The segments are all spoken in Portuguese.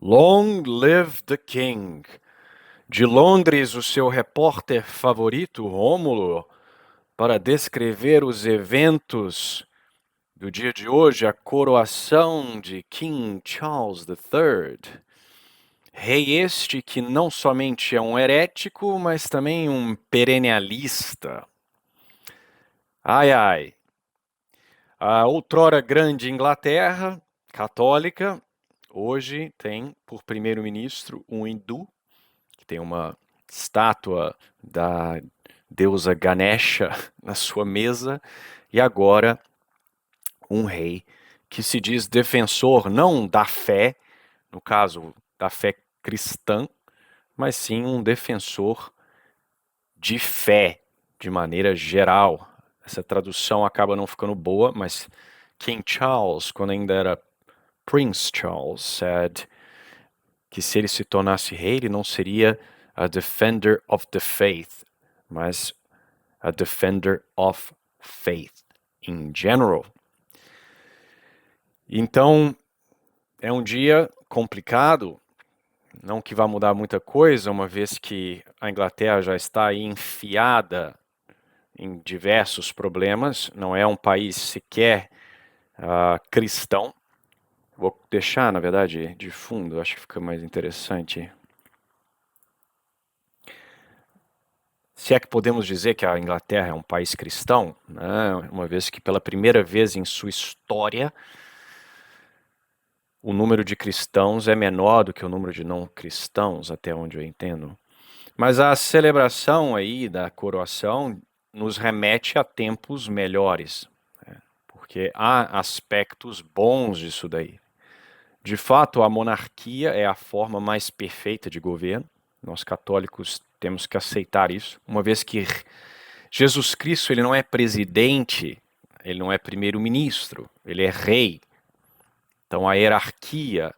Long live the King! De Londres, o seu repórter favorito, Rômulo, para descrever os eventos do dia de hoje, a coroação de King Charles III. Rei este que não somente é um herético, mas também um perennialista. Ai, ai. A outrora grande Inglaterra, católica, hoje tem por primeiro-ministro um hindu, que tem uma estátua da deusa Ganesha na sua mesa, e agora um rei que se diz defensor não da fé, no caso da fé cristã, mas sim um defensor de fé de maneira geral. Essa tradução acaba não ficando boa, mas King Charles, quando ainda era Prince Charles, said que se ele se tornasse rei, ele não seria a defender of the faith, mas a defender of faith in general. Então, é um dia complicado, não que vá mudar muita coisa, uma vez que a Inglaterra já está aí enfiada em diversos problemas, não é um país sequer cristão. Vou deixar, na verdade, de fundo, acho que fica mais interessante. Se é que podemos dizer que a Inglaterra é um país cristão, né? Uma vez que pela primeira vez em sua história o número de cristãos é menor do que o número de não cristãos, até onde eu entendo. Mas a celebração aí da coroação nos remete a tempos melhores, né? Porque há aspectos bons disso daí. De fato, a monarquia é a forma mais perfeita de governo. Nós católicos temos que aceitar isso, uma vez que Jesus Cristo ele não é presidente, ele não é primeiro-ministro, ele é rei. Então a hierarquia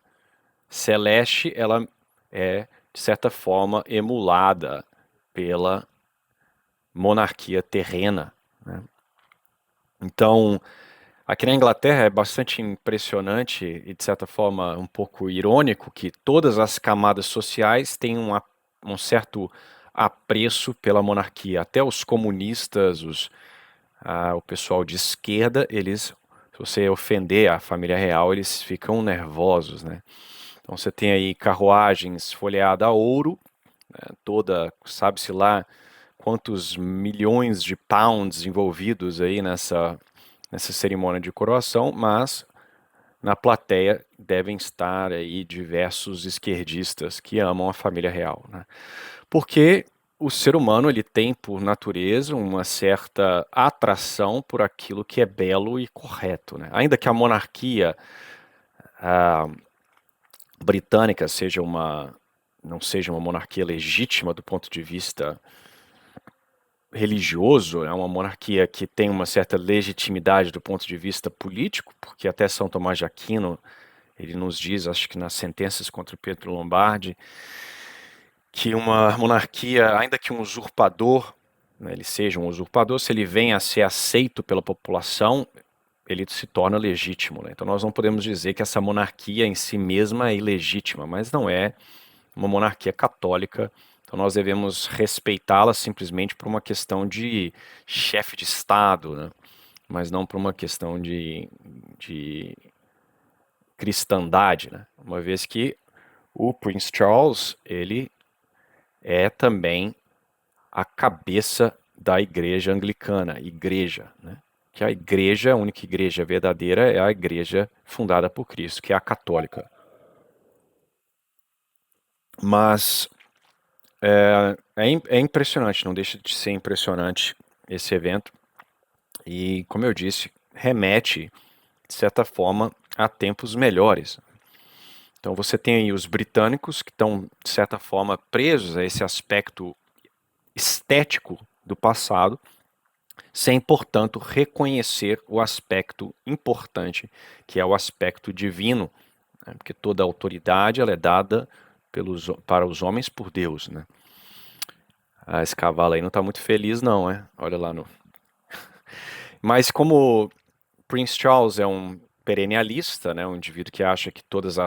celeste ela é de certa forma emulada pela monarquia terrena, né? Então aqui na Inglaterra é bastante impressionante e de certa forma um pouco irônico que todas as camadas sociais têm um certo apreço pela monarquia, até os comunistas, o pessoal de esquerda, eles, se você ofender a família real, eles ficam nervosos, né? Então você tem aí carruagens folheadas a ouro, né, toda, sabe-se lá quantos milhões de pounds envolvidos aí nessa cerimônia de coroação, mas na plateia devem estar aí diversos esquerdistas que amam a família real, né? Porque o ser humano ele tem por natureza uma certa atração por aquilo que é belo e correto, né? Ainda que a monarquia britânica não seja uma monarquia legítima do ponto de vista religioso, é uma monarquia que tem uma certa legitimidade do ponto de vista político, porque até São Tomás de Aquino ele nos diz, acho que nas sentenças contra Pedro Lombardi, que uma monarquia, ainda que um usurpador, né, ele seja um usurpador, se ele vem a ser aceito pela população, ele se torna legítimo, né? Então nós não podemos dizer que essa monarquia em si mesma é ilegítima, mas não é uma monarquia católica, então nós devemos respeitá-la simplesmente por uma questão de chefe de Estado, né? Mas não por uma questão de cristandade, né? Uma vez que o Prince Charles, ele é também a cabeça da igreja anglicana, igreja, né? Que a igreja, a única igreja verdadeira é a igreja fundada por Cristo, que é a católica. Mas é impressionante, não deixa de ser impressionante esse evento. E, como eu disse, remete, de certa forma, a tempos melhores. Então você tem aí os britânicos que estão, de certa forma, presos a esse aspecto estético do passado, sem, portanto, reconhecer o aspecto importante, que é o aspecto divino, né? Porque toda autoridade ela é dada para os homens por Deus, né? Ah, esse cavalo aí não está muito feliz não, é? Olha lá no... Mas como Prince Charles é um perennialista, né, um indivíduo que acha que todas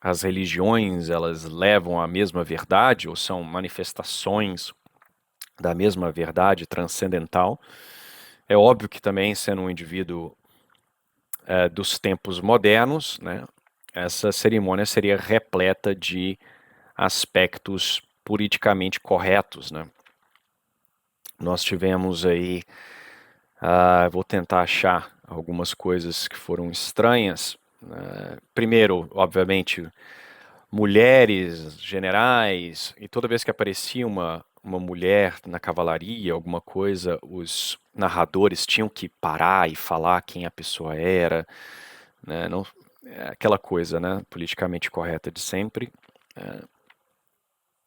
as religiões, elas levam à mesma verdade ou são manifestações da mesma verdade transcendental. É óbvio que também, sendo um indivíduo dos tempos modernos, né, essa cerimônia seria repleta de aspectos politicamente corretos, né? Nós tivemos aí, vou tentar achar algumas coisas que foram estranhas. Primeiro, obviamente, mulheres, generais, e toda vez que aparecia uma mulher na cavalaria, alguma coisa, os narradores tinham que parar e falar quem a pessoa era, né? Não, aquela coisa, né, politicamente correta de sempre.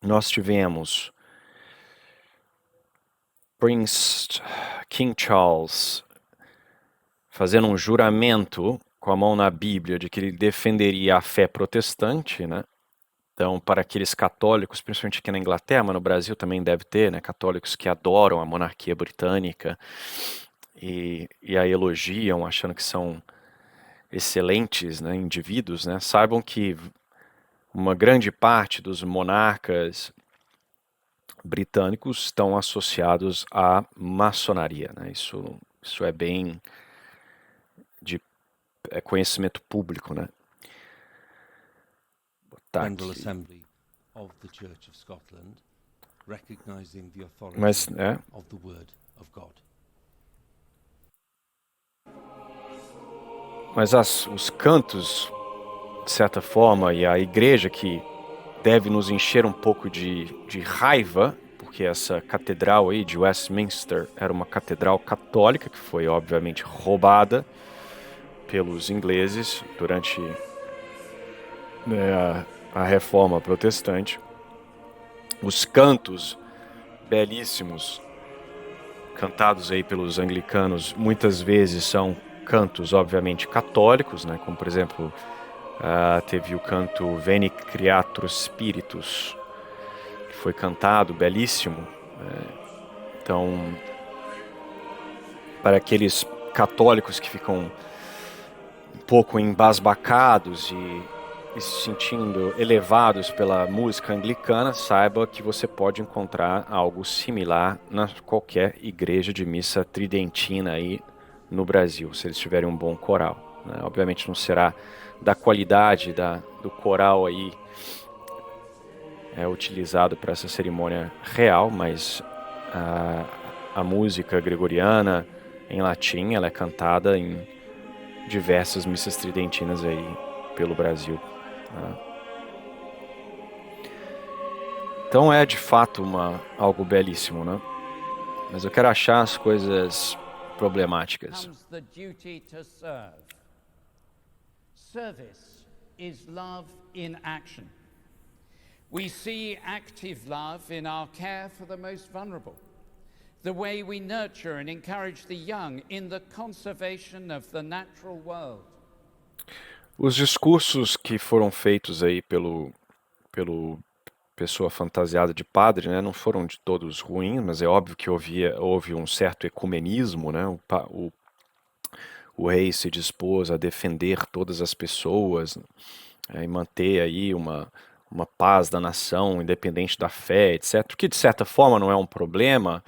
Nós tivemos King Charles fazendo um juramento com a mão na Bíblia de que ele defenderia a fé protestante, né? Então, para aqueles católicos, principalmente aqui na Inglaterra, mas no Brasil também deve ter, né, católicos que adoram a monarquia britânica e a elogiam, achando que são excelentes, né, indivíduos, né, saibam que uma grande parte dos monarcas britânicos estão associados à maçonaria, né? Isso é bem de conhecimento público, né? Tá General aqui. Assembly of the Church of Scotland, recognizing the authority Mas, of the Word of God. mas os cantos, de certa forma, e a igreja que deve nos encher um pouco de raiva, porque essa catedral aí de Westminster era uma catedral católica que foi obviamente roubada pelos ingleses durante, né, a reforma protestante. Os cantos belíssimos cantados aí pelos anglicanos muitas vezes são cantos obviamente católicos, né, como por exemplo teve o canto Veni Creator Spiritus, que foi cantado, belíssimo. Então, para aqueles católicos que ficam um pouco embasbacados e se sentindo elevados pela música anglicana, saiba que você pode encontrar algo similar na qualquer igreja de missa tridentina aí no Brasil, se eles tiverem um bom coral, né? Obviamente não será da qualidade do coral aí utilizado para essa cerimônia real, mas a música gregoriana em latim, ela é cantada em diversas missas tridentinas aí pelo Brasil. Então é de fato algo belíssimo, né? Mas eu quero achar as coisas problemáticas. The duty to serve. Service is love in action. We see active love in our care for the most vulnerable, the way we nurture and encourage the young in the conservation of the natural world. Os discursos que foram feitos aí pelo pessoa fantasiada de padre, né, não foram de todos ruins, mas é óbvio que houve um certo ecumenismo, né? O rei se dispôs a defender todas as pessoas, e manter aí uma paz da nação, independente da fé, etc. O que de certa forma não é um problema,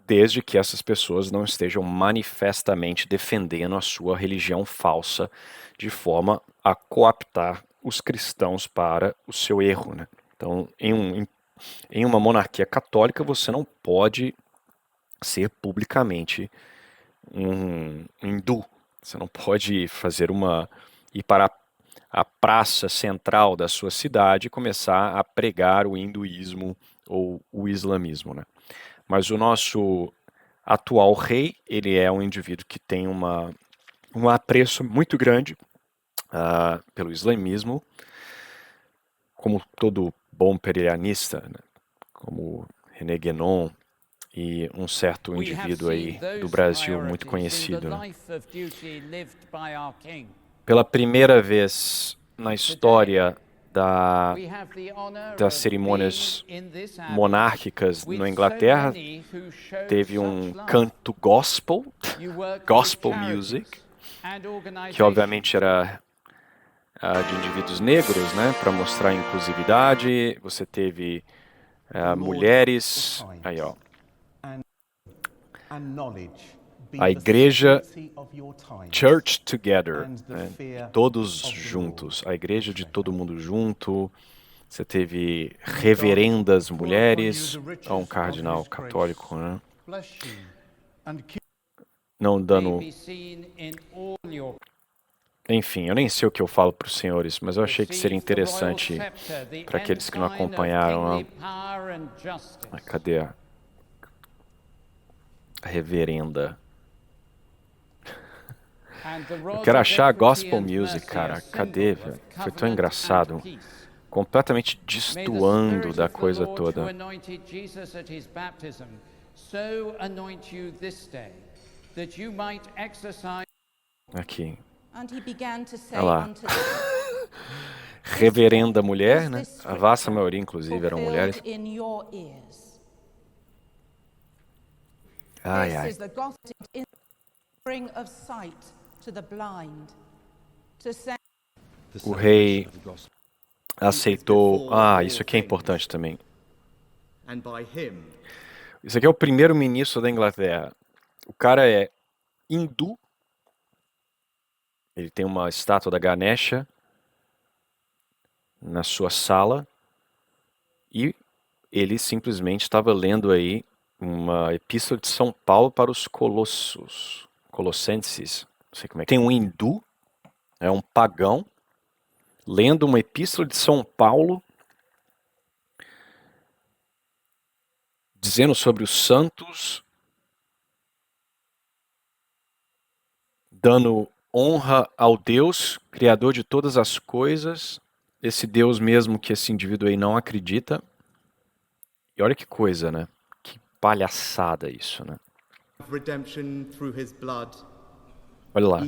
desde que essas pessoas não estejam manifestamente defendendo a sua religião falsa de forma a coaptar os cristãos para o seu erro, né? Então, em uma monarquia católica, você não pode ser publicamente um hindu. Você não pode ir para a praça central da sua cidade e começar a pregar o hinduísmo ou o islamismo, né? Mas o nosso atual rei, ele é um indivíduo que tem um apreço muito grande pelo islamismo, como todo bom perianista, né? Como René Guénon e um certo indivíduo aí do Brasil muito conhecido, né? Pela primeira vez na história das cerimônias monárquicas na Inglaterra, teve um canto gospel music, que obviamente era de indivíduos negros, né, para mostrar a inclusividade. Você teve mulheres, aí ó, a igreja Church Together, né, todos juntos, a igreja de todo mundo junto. Você teve reverendas mulheres, um cardinal católico, né, não dando... Enfim, eu nem sei o que eu falo para os senhores, mas eu achei que seria interessante para aqueles que não acompanharam. Cadê a reverenda? Eu quero achar a gospel music, cara. Cadê, velho? Foi tão engraçado. Completamente destoando da coisa toda. Aqui. Olha lá. Reverenda mulher, né? A vasta maioria, inclusive, eram mulheres. Ai, ai. O rei aceitou... isso aqui é importante também. Isso aqui é o primeiro-ministro da Inglaterra. O cara é hindu. Ele tem uma estátua da Ganesha na sua sala. E ele simplesmente estava lendo aí uma epístola de São Paulo para os colossenses. Não sei como é que tem um hindu, é um pagão, lendo uma epístola de São Paulo, dizendo sobre os santos, dando honra ao Deus, Criador de todas as coisas, esse Deus mesmo que esse indivíduo aí não acredita. E olha que coisa, né? Que palhaçada isso, né? Olha lá,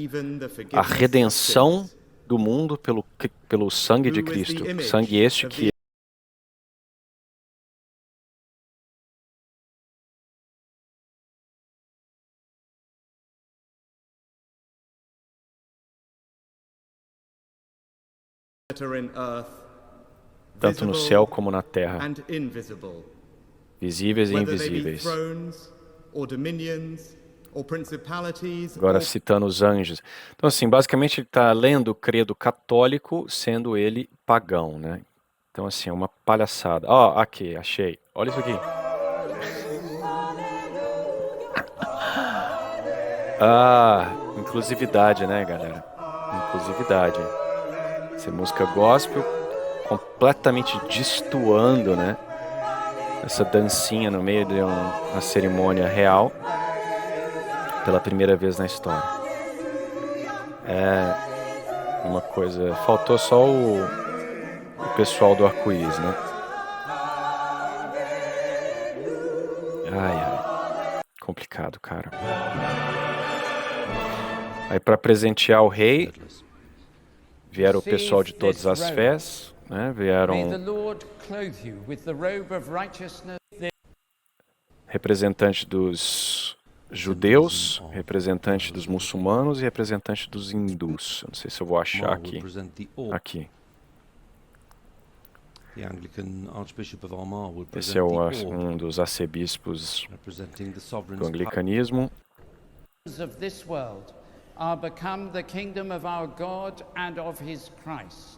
a redenção do mundo pelo sangue de Cristo, sangue este que tanto no céu como na terra, visíveis e invisíveis. Agora citando os anjos. Então assim, basicamente ele está lendo o credo católico, sendo ele pagão, né? Então assim, é uma palhaçada. Aqui, achei. Olha isso aqui. Inclusividade, né, galera? Inclusividade. Essa música gospel completamente destoando, né? Essa dancinha no meio de uma cerimônia real pela primeira vez na história. É uma coisa... Faltou só o pessoal do arco-íris, né? Ai. Complicado, cara. Aí para presentear o rei, vieram o pessoal de todas as fés, né? Vieram representante dos judeus, representante dos muçulmanos e representante dos hindus. Não sei se eu vou achar aqui. Aqui. Esse é um dos arcebispos do anglicanismo. Are become the kingdom of our God and of his Christ.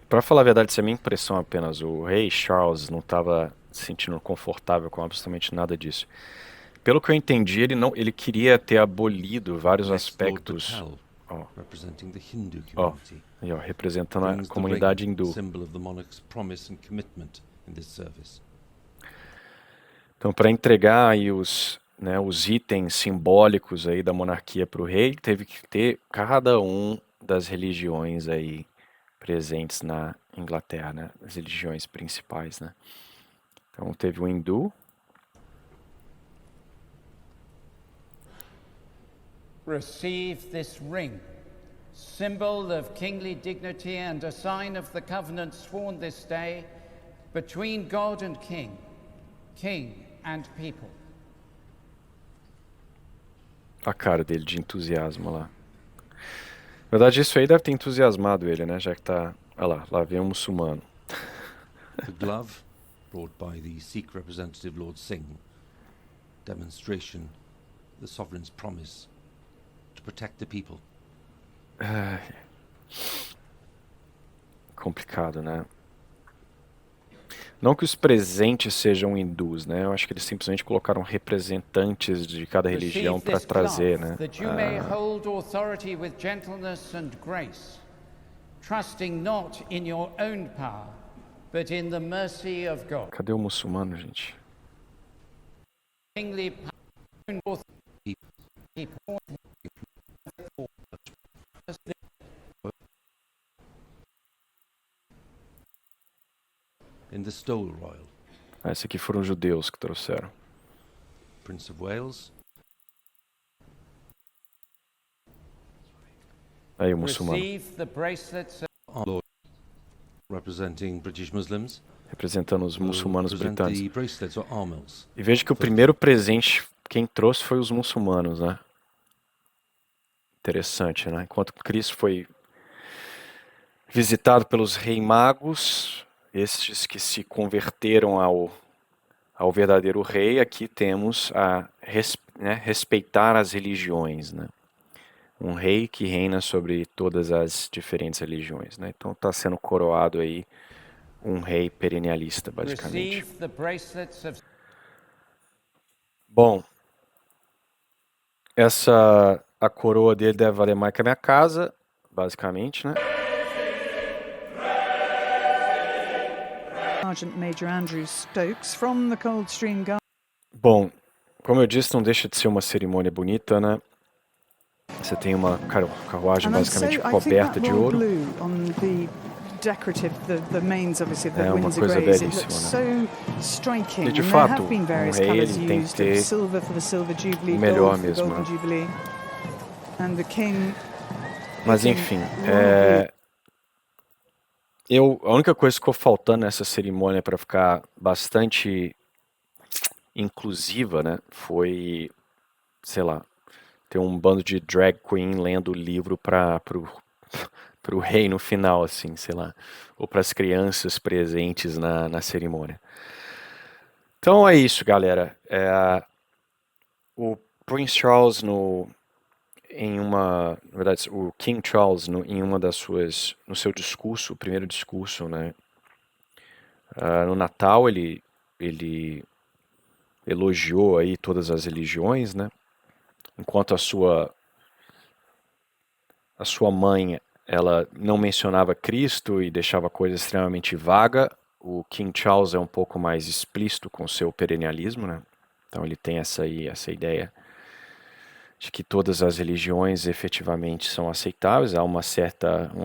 Para falar a verdade, isso é minha impressão apenas. O rei Charles não estava se sentindo confortável com absolutamente nada disso. Pelo que eu entendi, ele queria ter abolido vários aspectos. Representando a comunidade hindu. Então, para entregar aí os itens simbólicos aí da monarquia para o rei, teve que ter cada um das religiões aí presentes na Inglaterra, né? As religiões principais, né? Então teve o hindu. Receive this ring, symbol of kingly dignity and a sign of the covenant sworn this day between God and king and people. A cara dele de entusiasmo lá. Na verdade, isso aí deve ter entusiasmado ele, né? Já que tá... Olha lá vem um muçulmano. The glove, brought by the Sikh representative Lord Singh, demonstration the sovereign's promise to protect the people. Complicado, né? Não que os presentes sejam hindus, né? Eu acho que eles simplesmente colocaram representantes de cada religião Receive para this trazer, cloth, né? that you may hold authority with gentleness and grace, trusting not in your own power, but in the mercy of God. Cadê o muçulmano, gente? Kingly power and authority. In the stole royal, Esses aqui foram os judeus que trouxeram. Prince of Wales, Aí o muçulmano, Receive the bracelets our Lord, representing British Muslims, representando os will muçulmanos present britânicos. the bracelets or armils. E veja que o primeiro presente quem trouxe foi os muçulmanos, né? Interessante, né? Enquanto Cristo foi visitado pelos rei magos, estes que se converteram ao verdadeiro rei, aqui temos respeitar as religiões, né? Um rei que reina sobre todas as diferentes religiões, né? Então está sendo coroado aí um rei perennialista, basicamente. receive the bracelets of Bom, a coroa dele deve valer mais que a minha casa, basicamente, né? Sergeant Major Andrew Stokes from the Coldstream Guard. Bom, como eu disse, não deixa de ser uma cerimônia bonita, né? Você tem uma carruagem basicamente coberta de ouro. Decorative, the mains obviously of the É uma Windsor coisa Greys. It belíssima, looks né? so striking. E de And there fato, have been various rei colours ele tem que used, ter of silver for the Silver Jubilee, o melhor gold for the mesmo, Golden né? Jubilee. And the king. Mas enfim, a única coisa que ficou faltando nessa cerimônia para ficar bastante inclusiva, né, foi, sei lá, ter um bando de drag queen lendo o livro pro rei no final, assim, sei lá, ou para as crianças presentes na cerimônia. Então é isso, galera. O Prince Charles na verdade, o King Charles em uma das suas, no seu discurso, o primeiro discurso, né, no Natal ele elogiou aí todas as religiões, né? Enquanto a sua mãe, ela não mencionava Cristo e deixava a coisa extremamente vaga, o King Charles é um pouco mais explícito com seu perennialismo, né? Então ele tem essa ideia de que todas as religiões efetivamente são aceitáveis, há um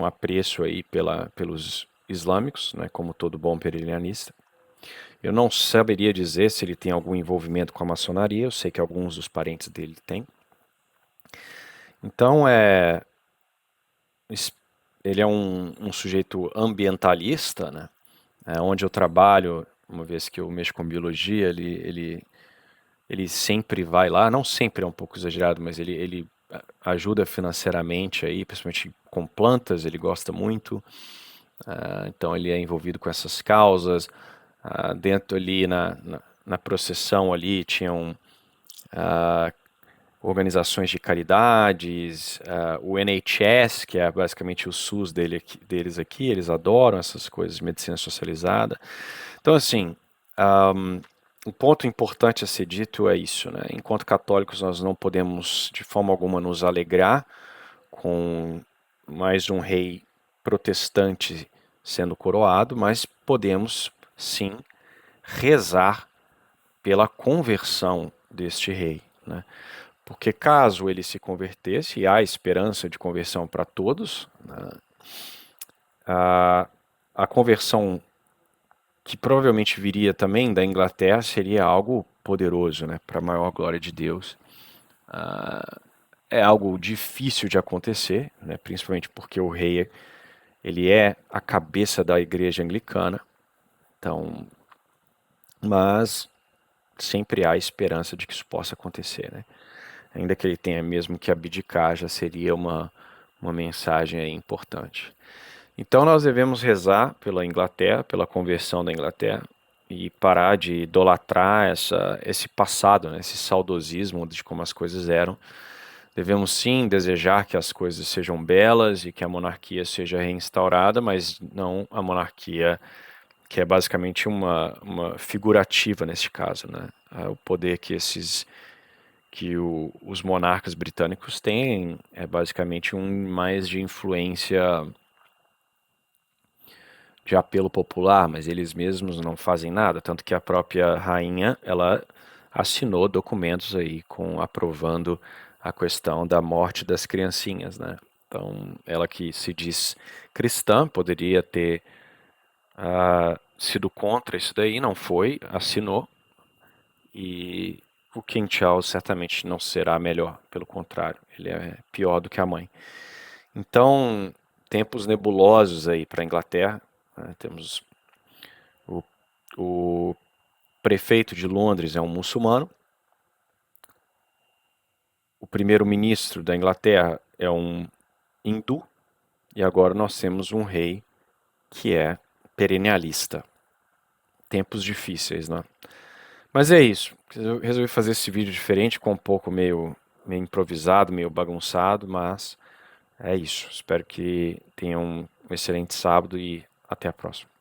apreço aí pelos islâmicos, né? Como todo bom perennialista. Eu não saberia dizer se ele tem algum envolvimento com a maçonaria, eu sei que alguns dos parentes dele têm. Então, ele é um sujeito ambientalista, né? Onde eu trabalho, uma vez que eu mexo com biologia, ele sempre vai lá, não sempre, é um pouco exagerado, mas ele ajuda financeiramente aí, principalmente com plantas, ele gosta muito. Então ele é envolvido com essas causas. Dentro ali na procissão ali tinham organizações de caridades, o NHS, que é basicamente o SUS deles aqui, eles adoram essas coisas de medicina socializada. Então assim, um ponto importante a ser dito é isso, né? Enquanto católicos nós não podemos de forma alguma nos alegrar com mais um rei protestante sendo coroado, mas podemos sim rezar pela conversão deste rei, né? Porque caso ele se convertesse, e há esperança de conversão para todos, né? A conversão que provavelmente viria também da Inglaterra seria algo poderoso, né? Para a maior glória de Deus. É algo difícil de acontecer, né? Principalmente porque o rei ele é a cabeça da igreja anglicana. Então, mas sempre há esperança de que isso possa acontecer, né? ainda que ele tenha mesmo que abdicar, já seria uma mensagem aí importante. Então nós devemos rezar pela Inglaterra, pela conversão da Inglaterra, e parar de idolatrar esse passado, né, esse saudosismo de como as coisas eram. Devemos sim desejar que as coisas sejam belas e que a monarquia seja reinstaurada, mas não a monarquia que é basicamente uma figurativa neste caso, né? O poder que os monarcas britânicos têm é basicamente mais de influência de apelo popular, mas eles mesmos não fazem nada, tanto que a própria rainha, ela assinou documentos aí aprovando a questão da morte das criancinhas, né? Então, ela que se diz cristã, poderia ter sido contra isso daí, não foi, assinou, e o King Charles certamente não será melhor, pelo contrário, ele é pior do que a mãe. Então, tempos nebulosos aí para a Inglaterra, né? Temos o prefeito de Londres é um muçulmano, o primeiro-ministro da Inglaterra é um hindu, e agora nós temos um rei que é perennialista. Tempos difíceis, né? Mas é isso. Eu resolvi fazer esse vídeo diferente, com um pouco meio improvisado, meio bagunçado, mas é isso. Espero que tenham um excelente sábado e até a próxima.